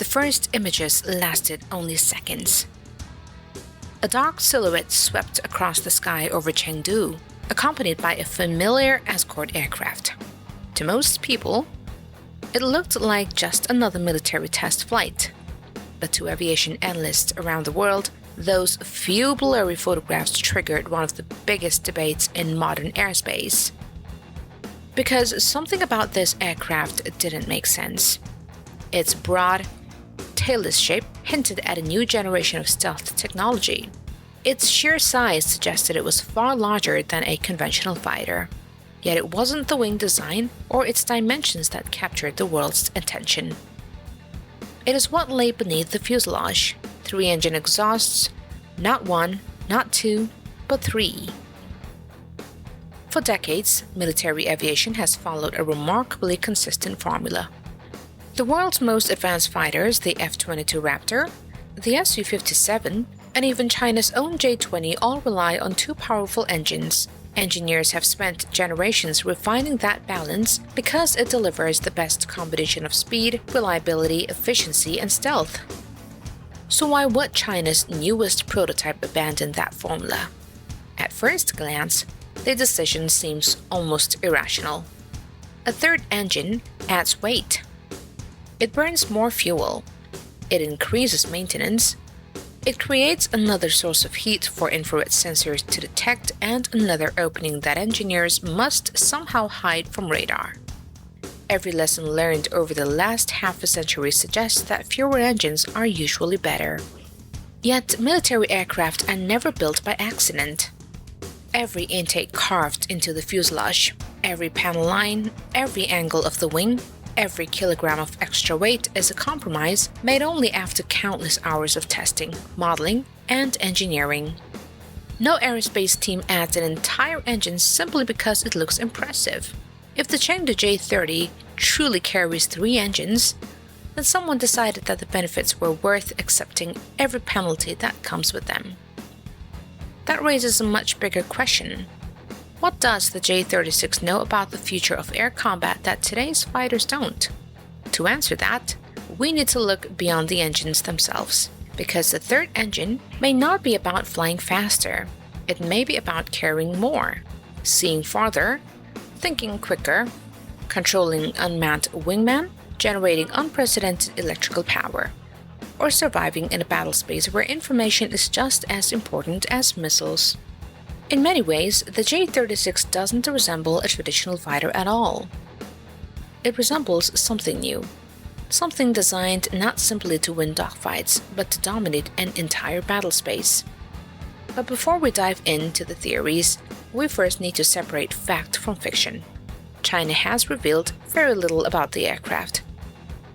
The first images lasted only seconds. A dark silhouette swept across the sky over Chengdu, accompanied by a familiar escort aircraft. To most people, it looked like just another military test flight. But to aviation analysts around the world, those few blurry photographs triggered one of the biggest debates in modern aerospace. Because something about this aircraft didn't make sense. Its broad, tailless shape hinted at a new generation of stealth technology. Its sheer size suggested it was far larger than a conventional fighter. Yet it wasn't the wing design or its dimensions that captured the world's attention. It is what lay beneath the fuselage: 3 engine exhausts, not 1, not 2, but 3. For decades, military aviation has followed a remarkably consistent formula. The world's most advanced fighters, the F-22 Raptor, the Su-57, and even China's own J-20 all rely on 2 powerful engines. Engineers have spent generations refining that balance because it delivers the best combination of speed, reliability, efficiency, and stealth. So why would China's newest prototype abandon that formula? At first glance, the decision seems almost irrational. A 3rd engine adds weight. It burns more fuel. It increases maintenance. It creates another source of heat for infrared sensors to detect and another opening that engineers must somehow hide from radar. Every lesson learned over the last half a century suggests that fewer engines are usually better. Yet military aircraft are never built by accident. Every intake carved into the fuselage, every panel line, every angle of the wing, every kilogram of extra weight is a compromise made only after countless hours of testing, modeling, and engineering. No aerospace team adds an entire engine simply because it looks impressive. If the Chengdu J-30 truly carries 3 engines, then someone decided that the benefits were worth accepting every penalty that comes with them. That raises a much bigger question. What does the J-36 know about the future of air combat that today's fighters don't? To answer that, we need to look beyond the engines themselves, because the 3rd engine may not be about flying faster. It may be about carrying more, seeing farther, thinking quicker, controlling unmanned wingmen, generating unprecedented electrical power, or surviving in a battle space where information is just as important as missiles. In many ways, the J-36 doesn't resemble a traditional fighter at all. It resembles something new, something designed not simply to win dogfights, but to dominate an entire battle space. But before we dive into the theories, we first need to separate fact from fiction. China has revealed very little about the aircraft.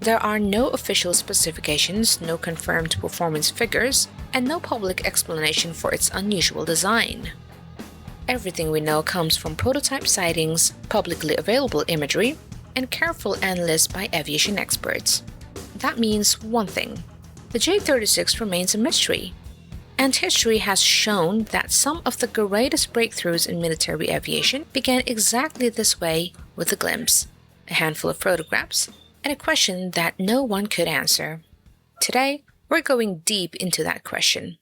There are no official specifications, no confirmed performance figures, and no public explanation for its unusual design. Everything we know comes from prototype sightings, publicly available imagery, and careful analysis by aviation experts. That means one thing: the J-36 remains a mystery. And history has shown that some of the greatest breakthroughs in military aviation began exactly this way, with a glimpse, a handful of photographs, and a question that no one could answer. Today, we're going deep into that question.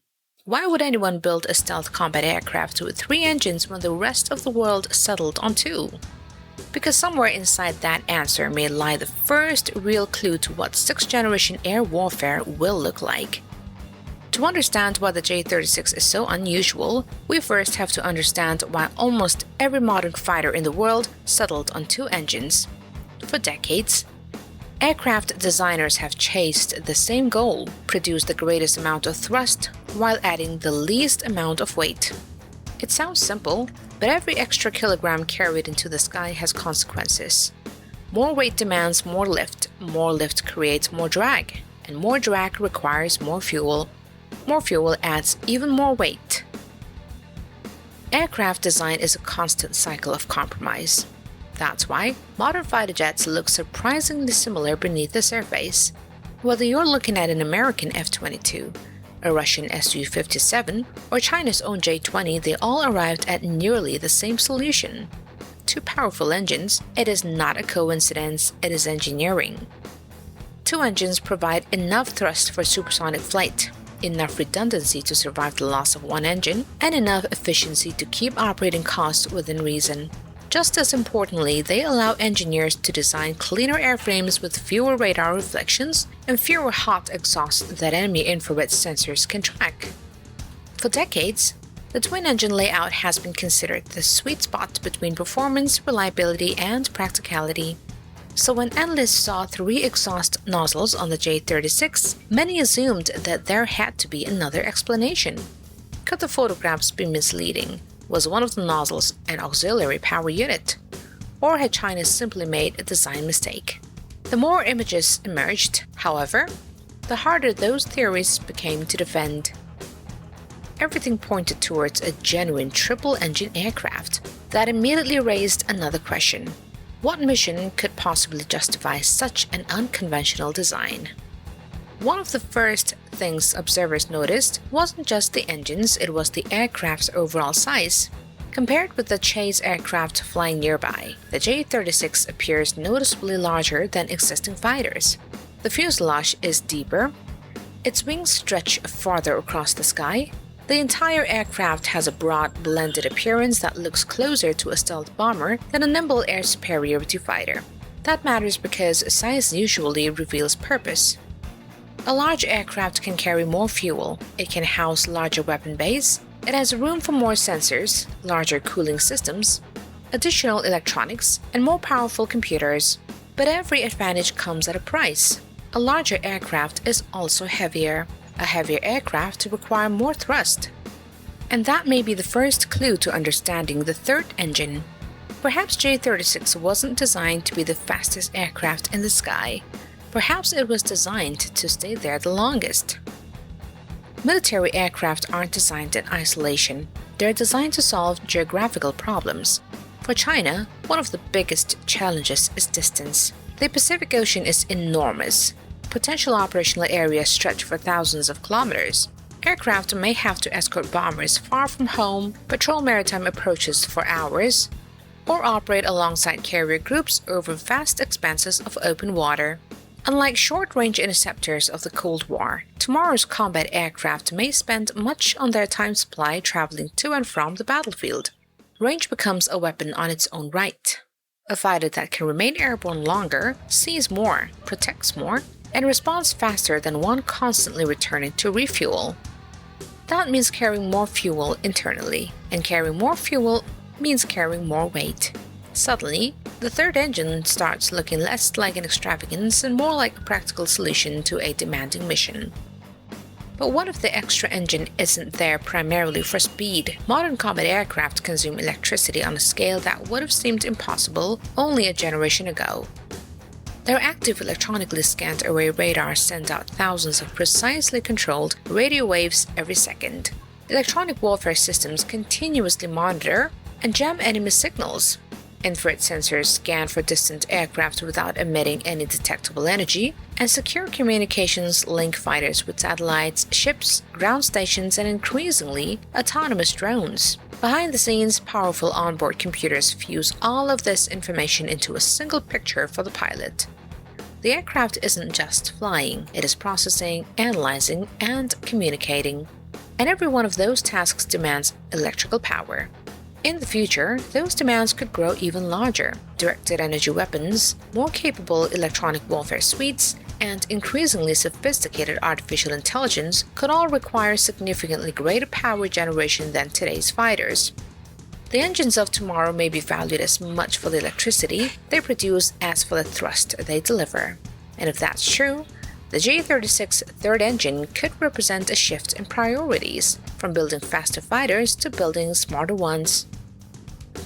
Why would anyone build a stealth combat aircraft with 3 engines when the rest of the world settled on 2? Because somewhere inside that answer may lie the first real clue to what 6th-generation air warfare will look like. To understand why the J-36 is so unusual, we first have to understand why almost every modern fighter in the world settled on 2 engines. For decades, aircraft designers have chased the same goal: produce the greatest amount of thrust while adding the least amount of weight. It sounds simple, but every extra kilogram carried into the sky has consequences. More weight demands more lift creates more drag, and more drag requires more fuel. More fuel adds even more weight. Aircraft design is a constant cycle of compromise. That's why modern fighter jets look surprisingly similar beneath the surface. Whether you're looking at an American F-22, a Russian Su-57, or China's own J-20, they all arrived at nearly the same solution: 2 powerful engines. It is not a coincidence, it is engineering. Two engines provide enough thrust for supersonic flight, enough redundancy to survive the loss of one engine, and enough efficiency to keep operating costs within reason. Just as importantly, they allow engineers to design cleaner airframes with fewer radar reflections and fewer hot exhausts that enemy infrared sensors can track. For decades, the twin-engine layout has been considered the sweet spot between performance, reliability, and practicality. So when analysts saw 3 exhaust nozzles on the J-36, many assumed that there had to be another explanation. Could the photographs be misleading? Was one of the nozzles an auxiliary power unit? Or had China simply made a design mistake? The more images emerged, however, the harder those theories became to defend. Everything pointed towards a genuine triple-engine aircraft. That immediately raised another question. What mission could possibly justify such an unconventional design? One of the first things observers noticed wasn't just the engines, it was the aircraft's overall size. Compared with the chase aircraft flying nearby, the J-36 appears noticeably larger than existing fighters. The fuselage is deeper, its wings stretch farther across the sky. The entire aircraft has a broad, blended appearance that looks closer to a stealth bomber than a nimble air superiority fighter. That matters because size usually reveals purpose. A large aircraft can carry more fuel, it can house larger weapon bays, it has room for more sensors, larger cooling systems, additional electronics, and more powerful computers. But every advantage comes at a price. A larger aircraft is also heavier. A heavier aircraft requires more thrust. And that may be the first clue to understanding the third engine. Perhaps J-36 wasn't designed to be the fastest aircraft in the sky. Perhaps it was designed to stay there the longest. Military aircraft aren't designed in isolation. They're designed to solve geographical problems. For China, one of the biggest challenges is distance. The Pacific Ocean is enormous. Potential operational areas stretch for thousands of kilometers. Aircraft may have to escort bombers far from home, patrol maritime approaches for hours, or operate alongside carrier groups over vast expanses of open water. Unlike short-range interceptors of the Cold War, tomorrow's combat aircraft may spend much on their time supply traveling to and from the battlefield. Range becomes a weapon on its own right. A fighter that can remain airborne longer, sees more, protects more, and responds faster than one constantly returning to refuel. That means carrying more fuel internally, and carrying more fuel means carrying more weight. Suddenly, the third engine starts looking less like an extravagance and more like a practical solution to a demanding mission. But what if the extra engine isn't there primarily for speed? Modern combat aircraft consume electricity on a scale that would have seemed impossible only a generation ago. Their active electronically scanned array radars send out thousands of precisely controlled radio waves every second. Electronic warfare systems continuously monitor and jam enemy signals. Infrared sensors scan for distant aircraft without emitting any detectable energy, and secure communications link fighters with satellites, ships, ground stations, and increasingly, autonomous drones. Behind the scenes, powerful onboard computers fuse all of this information into a single picture for the pilot. The aircraft isn't just flying, it is processing, analyzing, and communicating. And every one of those tasks demands electrical power. In the future, those demands could grow even larger. Directed energy weapons, more capable electronic warfare suites, and increasingly sophisticated artificial intelligence could all require significantly greater power generation than today's fighters. The engines of tomorrow may be valued as much for the electricity they produce as for the thrust they deliver. And if that's true, the J-36 third engine could represent a shift in priorities, from building faster fighters to building smarter ones.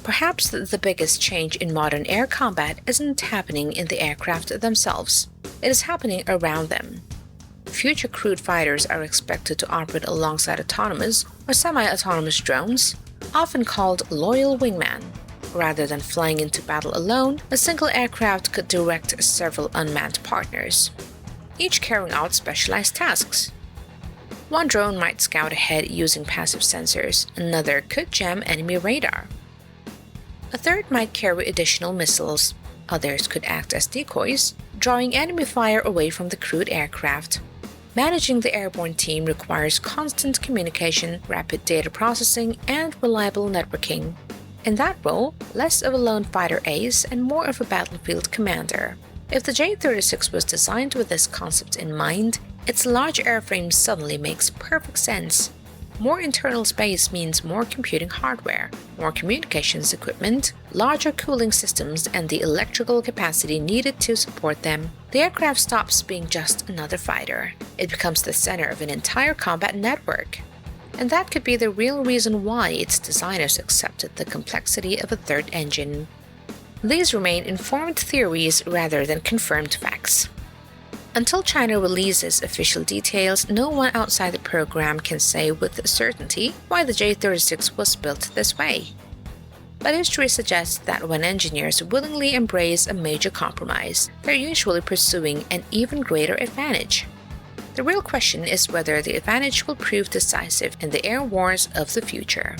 Perhaps the biggest change in modern air combat isn't happening in the aircraft themselves. It is happening around them. Future crewed fighters are expected to operate alongside autonomous or semi-autonomous drones, often called loyal wingman. Rather than flying into battle alone, a single aircraft could direct several unmanned partners, each carrying out specialized tasks. One drone might scout ahead using passive sensors, another could jam enemy radar. A third might carry additional missiles, Others could act as decoys, drawing enemy fire away from the crewed aircraft. Managing the airborne team requires constant communication, rapid data processing, and reliable networking. In that role, less of a lone fighter ace and more of a battlefield commander. If the J-36 was designed with this concept in mind, its large airframe suddenly makes perfect sense. More internal space means more computing hardware, more communications equipment, larger cooling systems, and the electrical capacity needed to support them. The aircraft stops being just another fighter. It becomes the center of an entire combat network. And that could be the real reason why its designers accepted the complexity of a third engine. These remain informed theories rather than confirmed facts. Until China releases official details, no one outside the program can say with certainty why the J-36 was built this way. But history suggests that when engineers willingly embrace a major compromise, they're usually pursuing an even greater advantage. The real question is whether the advantage will prove decisive in the air wars of the future.